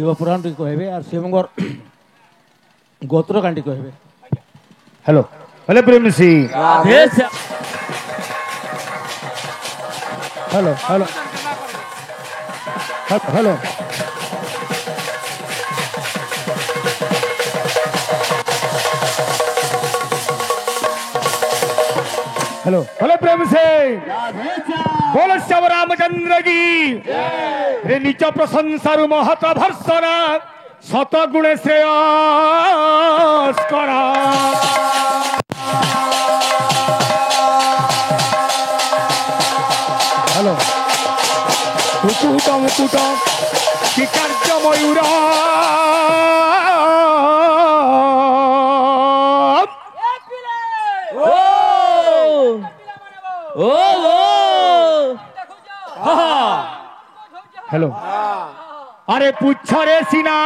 Shivpuran T कहबे और शिवंगर गोत्र कांटी कहबे। Hello hello Prem Singh hello hello hello hello hello Prem Singh बोलो श्याम रामचंद्र की रे नीच प्रशंसारु महत भर्सना शत गुणे श्रेयस करा हेलो मुकुटम कि कार्य मयूर हेलो अरे पुछरे सिना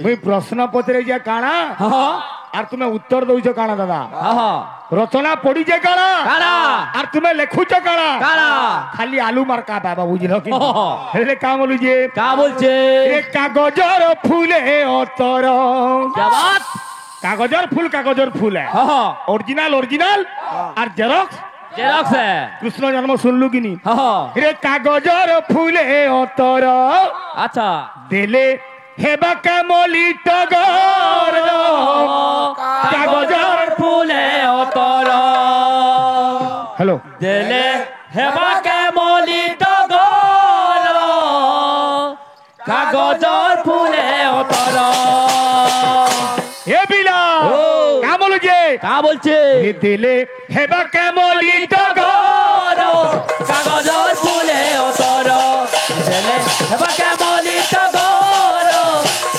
मुई प्रश्न पचरे जा काना আর তুমি উত্তর দউছ কানা দাদা রচনা পড়িছে কানা আর তুমি লেখুছ কানা খালি আলু মার্কা বাবা বুঝিল কি হেলে কা বলুছে এ কাগজর ফুলে অতর क्या बात কাগজর ফুল অরিজিনাল আর জেরক্স है কৃষ্ণ জন্ম শুনলু কিনি রে কাগজর ফুলে অতর अच्छा দেলে হেবা কামলি টগর कागजर फूले अतर हेलो देले हेबा के मली टगर कागजर फूले अतर ए बिला का बोलছে ए दिले हेबा केमली टगर कागजर फूले अतर देले हेबा के मली टगर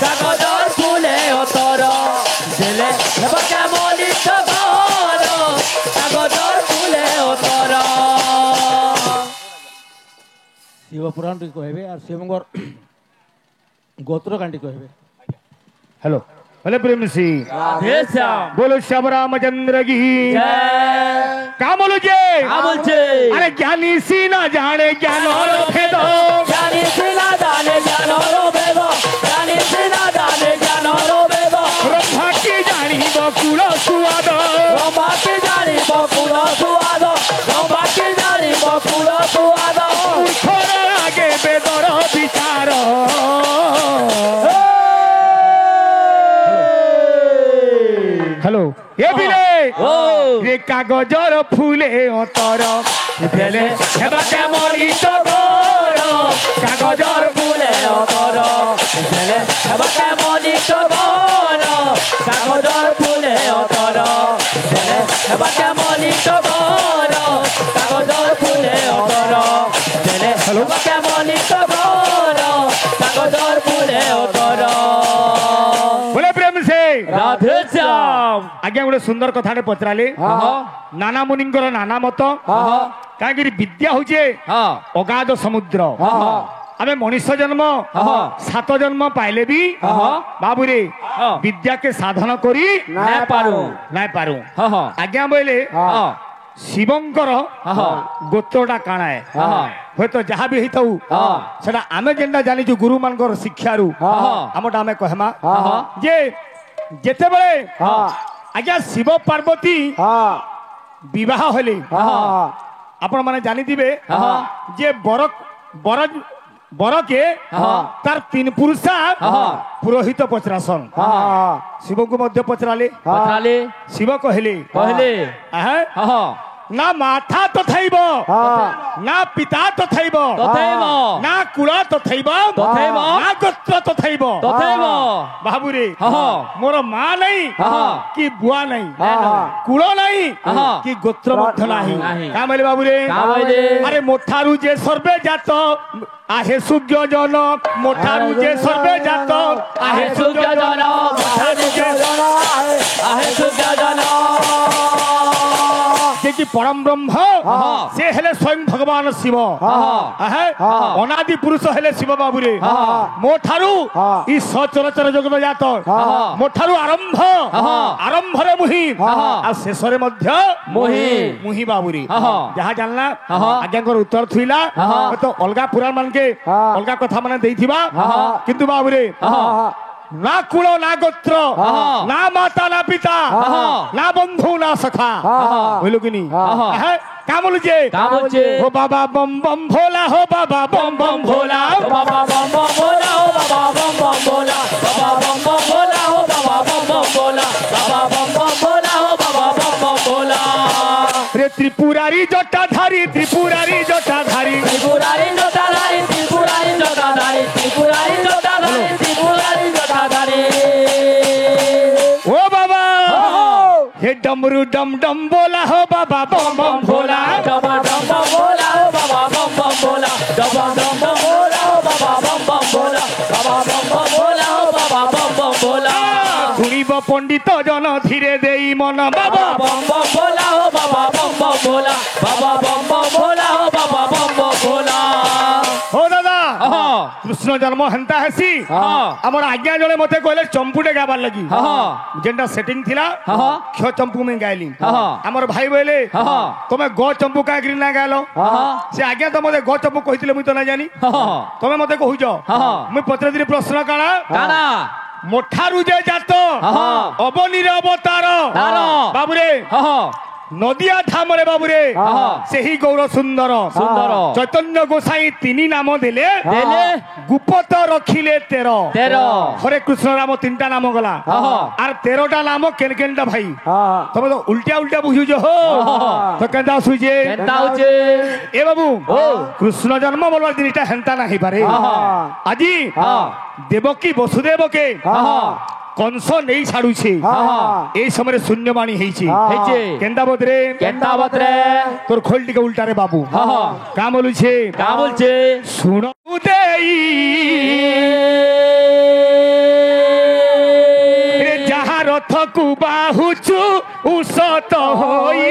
कागजर फूले अतर देले हेबा के मली टगर कागजर फूले अतर शिवपुराण टी कहबे और शिवंगर गोत्र कांटी कहबे। हेलो हेलो प्रेम सिंह बोलो श्याम रामचंद्र की का बोलुचे अरे ज्ञानी सी ना जाने ज्ञान और भेद ज्ञानी सी ना जाने ज्ञान और भेद ज्ञानी सी ना जाने ज्ञान और भेद ब्रह्मा की जानी बकुल सुवाद ब्रह्मा की जानी बकुल सुवाद ब्रह्मा की जानी बकुल सुवाद मूर्खर आगे बेदर विचार हेलो ये बिले रे कागजर फूले अतर देले हेबा के मली टगर कागजर फूले अतर देले हेबा के मली टगर कागजर फूले अतर देले हेबा के मली टगर कागजर फूले अतर देले हेबा के मली टगर कागजर फूले अतर बोले प्रेम से राधे श्याम आज्ञा गोटे सुंदर कथाटे पचराले नाना मुनिंकर नाना मत कहीं विद्या हूँ अगाध समुद्र आमे मनुष्य जन्म 7 जन्म पाइले भी बाबूरे विद्या के साधन करी नहीं पारू आज्ञा बोले शिवंकर गोत्रटा काना है हूँ तो जहाँ भी होता सेटा आमे जेनटा जानिचु गुरु मानकर शिक्षारू आमटा आमे कहमा जे जेते बेले आज्ञा शिव पार्वती विवाह होले आपण माने जानी दिबे जे बर के तार 3 पुरुषा पुरोहित पचरासन शिव को मध्य पचराले शिव कहले ना माथा तो थैब ना पिता तो थैब ना कुल तो थैब ना गोत्र तो थैब बाबूरे मोर माँ नहीं कि बुआ नहीं कुल नहीं कि गोत्र मध्य नहीं का बोले बाबूरे अरे मोठारू जे सर्वे जात आहे सुज्ञ जन मोठारू जे सर्वे जात आहे सुज्ञ जन मोठारू जे आहे सुज्ञ जन जे कि परम ब्रह्म से हेले स्वयं भगवान शिव अनादि पुरुष हेले शिव बाबू रे मो ठारू ई सचराचर जगत जात मो ठारू आरंभ आरंभ रे मुहि आ शेष रे मध्य मुहि मुहि बाबू रे जहा जानला आज्ञा कर उत्तर थुइला तो अलगा पुराण मान के अलगा कथा माने देइथिबा किंतु बाबू रे ना कुल ना गोत्र ना माता ना पिता ना बंधु ना सखा बोलो कि नहीं क्या बोलुचे हो बाबा बम बम भोला हो बाबा बम बम भोला बाबा बम बम भोला हो बाबा बम बम भोला बाबा बम बम भोला हो बाबा बम बम भोला बाबा बम बम भोला हो बाबा बम बम भोला रे त्रिपुरारी जटाधारी त्रिपुरारी जटाधारी त्रिपुरारी जटाधारी त्रिपुरारी जटाधारी त्रिपुरारी जटाधारी त्रिपुरारी जटाधारी ओ बाबा हे डमरू डम डम बोला हो बाबा बम बम भोला डम डम भोला हो बाबा बम बम भोला डम डम भोला हो बाबा बम बम भोला बाबा बम बम भोला हो बाबा बम बम भोला শুনিব পণ্ডিত জন ধীরে দেই মন বাবা बम बम भोला हो बाबा बम बम भोला बाबा बम बम भोला हो बाबा बम बम भोला हो दादा কৃষ্ণ জন্ম হেন্তা হেসি আমার আজ্ঞা জলে মতে কইলে চম্পুটে গাবার লাগি যেটা সেটিং থিলা ক্ষ চম্পু মে গাইলি আমার ভাই বইলে তুমি গ চম্পু কাগরি না গাইলো সে আজ্ঞা তো মতে গ চম্পু কইতিলে মুই তো না জানি তুমি মতে কহুছ মুই পত্রে দিলি প্রশ্ন কানা কানা মোঠারু যে জাত অবনীর অবতার বাবুরে নদিয়া ধামরে বাবুরে সেই গৌর সুন্দর সুন্দর চৈতন্য গোসাই তিনি নাম দিলে গুপত রখিলে 13 হরে কৃষ্ণ রাম তিনটা নাম গলা আর 13টা নাম কেন কেনটা ভাই তুমি তো উল্টা উল্টা বুঝুছ হো তো কেনটা সুইছে এ বাবু কৃষ্ণ জন্ম বলবার জিনিসটা হেন্তা না হইপারে আজি দেবকী বসুদেবকে কংস নেই ছাড়ুছে এই সময় শূন্যবাণী হয়েছে কেন্দাবতরে তোর খোল টিকে উল্টারে বাবু কা বলুছে শুণ দেই যাহা রথকু বাহুচু উসত হই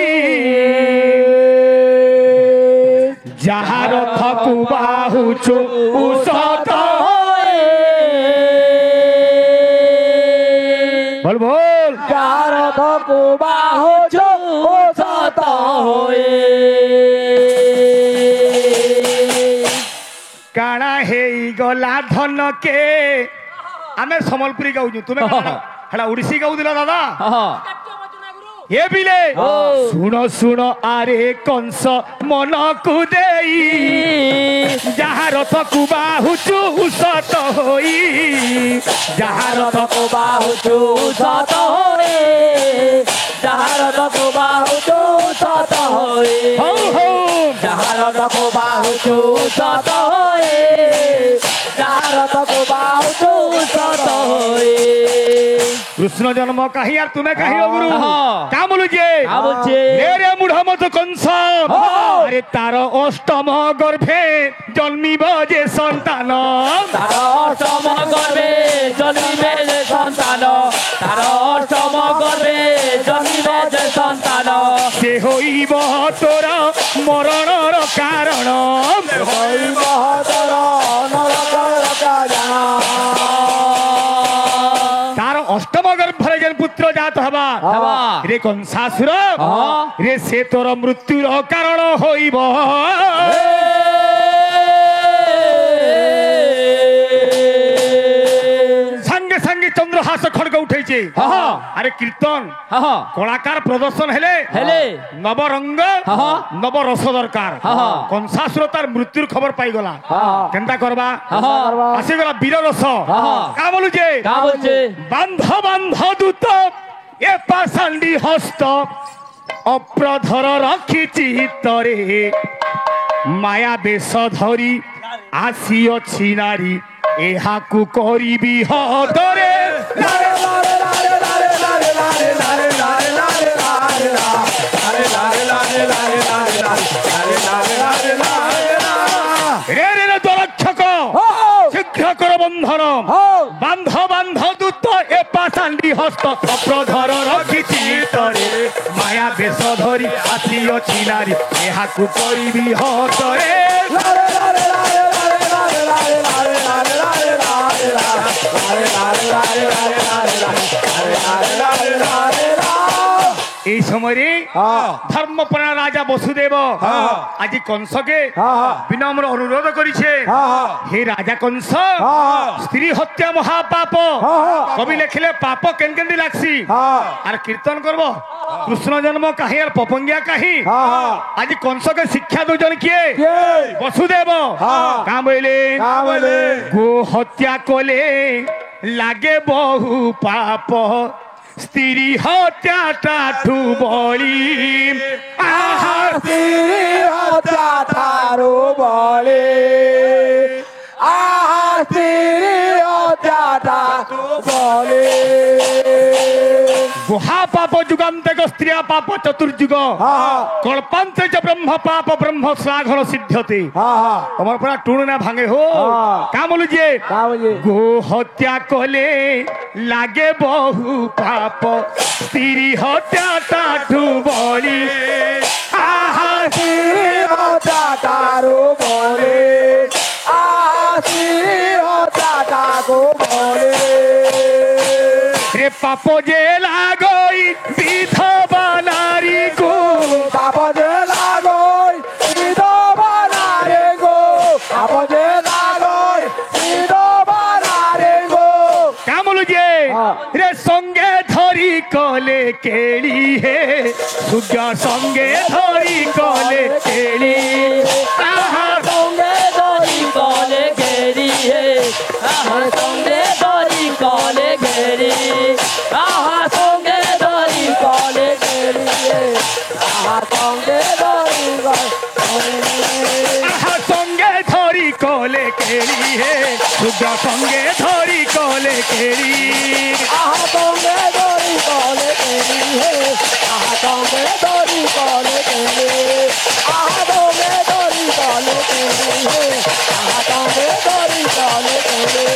যাহা রথকু বাহুচু উসত बोल बोल चारथ को बाहु जो सत होए काना हे गला धन के आमे सम्बलपुरी गाउछु तुमे हला ओडिसी गाउ दिला दादा ये बिले सुनो सुनो आरे कंस मन को देई जहा रथ को बाहुचु सत होई जहा रथ को बाहुचु सत होए जहा रथ को बाहुचु सत होए हो हो जहा रथ को बाहुचु सत होए जहा रथ को बाहुचु सत होए कृष्ण जन्म कही यार तुम्हें कही हो गुरु का बोलुचे रे मूढ़ मत कंस अरे तार अष्टम गर्भे जन्मिब जे संतान तार अष्टम गर्भे जन्मिबे जे संतान तार अष्टम गर्भे जन्मिबे जे संतान से होइब तोर मरणर कारण होइब तोर नरकर कारण तार अष्टम गर्भरे जेन पुत्र जात हवा रे कंसासुर रे से तोर मृत्युर कारण होइब संगे संगे चंद्रहास खड़ग उठे अरे कीर्तन कलाकार प्रदर्शन हेले नवरंग नव रस दरकार कंसासुर तार मृत्युर खबर पाई गला केनता करबा आसी गला वीर रस का बोलुचे बांध बांध दूत ए पाषांडी हस्त अप्रधर रखिछि तरे माया बेश धरी आसी अछि नारी एहाकु करिबी हदरे रे रे रे दरक्षक शीघ्र कर बंधन बांध बांध दूत ए पास ସାଣ୍ଡି ହସ୍ତ ପ୍ରଧର ରଖିଛି ତରେ ମାୟା ବେଶ ଧରି ଆସିଅଛି ନାରୀ ଏହାକୁ କରିବି ହତରେ এই সময় ধর্মপ্রাণ রাজা বসুদেব আজি কংসকে বিনম্র অনুরোধ করেছে হে রাজা কংস স্ত্রী হত্যা মহাপাপ কবি লেখিলে পাপ কেন কেন লাগছি আর কীর্তন করব কৃষ্ণ জন্ম কাহি আর পপঙ্গিয়া কাহি আজি কংসকে শিক্ষা দুজন কিয়ে বসুদেব কা বইলে গো হত্যা কলে লাগে বহু পাপ স্ত্রী হত্যাটাঠু বলি আহা স্ত্রী হত্যা ঠারু বলি আহা স্ত্রী হত্যাটাঠু বলি গুহা পাপ যুগান্তে স্ত্রিয়া পাপ চতুর্যুগ কল্পান্তে চ ব্রহ্ম পাপ ব্রহ্ম শ্লাঘন সিদ্ধতে তোমার পুরা টুণ না ভাঙে হো কামলু যে গো হত্যা কলে লাগে বহু পাপ স্ত্রী হত্যাটাঠু বলি আহা স্ত্রী হত্যাটারু বলি আহা স্ত্রী হত্যাটাকু বলি রে পাপ যে লাগই বিধবা নারী গো পাপ যে লাগই বিধবা নারী গো পাপ যে লাগই বিধবা নারী গো কামলু যে রে সঙ্গে ধরি কলে কেলি হে সূর্য সঙ্গে ধরি কলে কেলি আহা সঙ্গে ধরি কলে ঘেরি হে আহা সঙ্গে ধরি কলে ঘেরি আহা সঙ্গে ধরি কলে ঘেরি হে আহা সঙ্গে ধরি আহা সঙ্গে ধরি কলে কেলি হে সূর্য সঙ্গে ধরি কলে কেলি আহা সঙ্গে ধরি কলে কেলি হে আহা সঙ্গে ধরি কলে কেলি আহা সঙ্গে ধরি কলে কেলি হে আহা সঙ্গে ধরি কলে কেলি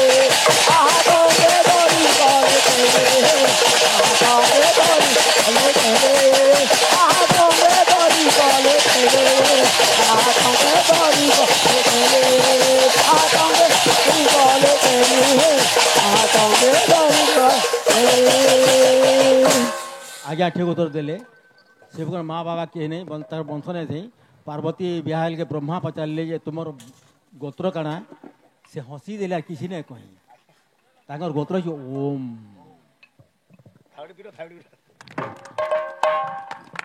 আহা সঙ্গে ধরি কলে কেলি হে আহা সঙ্গে ধরি কলে কেলি আহা সঙ্গে ধরি কলে কেলি আহা সঙ্গে ধরি কলে কেলি আহা সঙ্গে ধরি কলে কেলি হে আহা সঙ্গে ধরি आज्ञा ठीक उत्तर देले से माँ बाबा किए नहीं तार वंश नहीं थी पार्वती बिहाल के ब्रह्मा पचारे जे तुम गोत्र काना से हसी देला किसी ने कही ताकर गोत्र ओम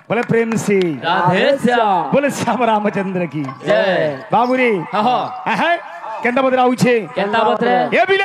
बोले प्रेम से राधे श्याम बोले श्याम रामचंद्र की जय बाबूरी हाँ केंदा बदरा उछे केंता बतरे ये बिले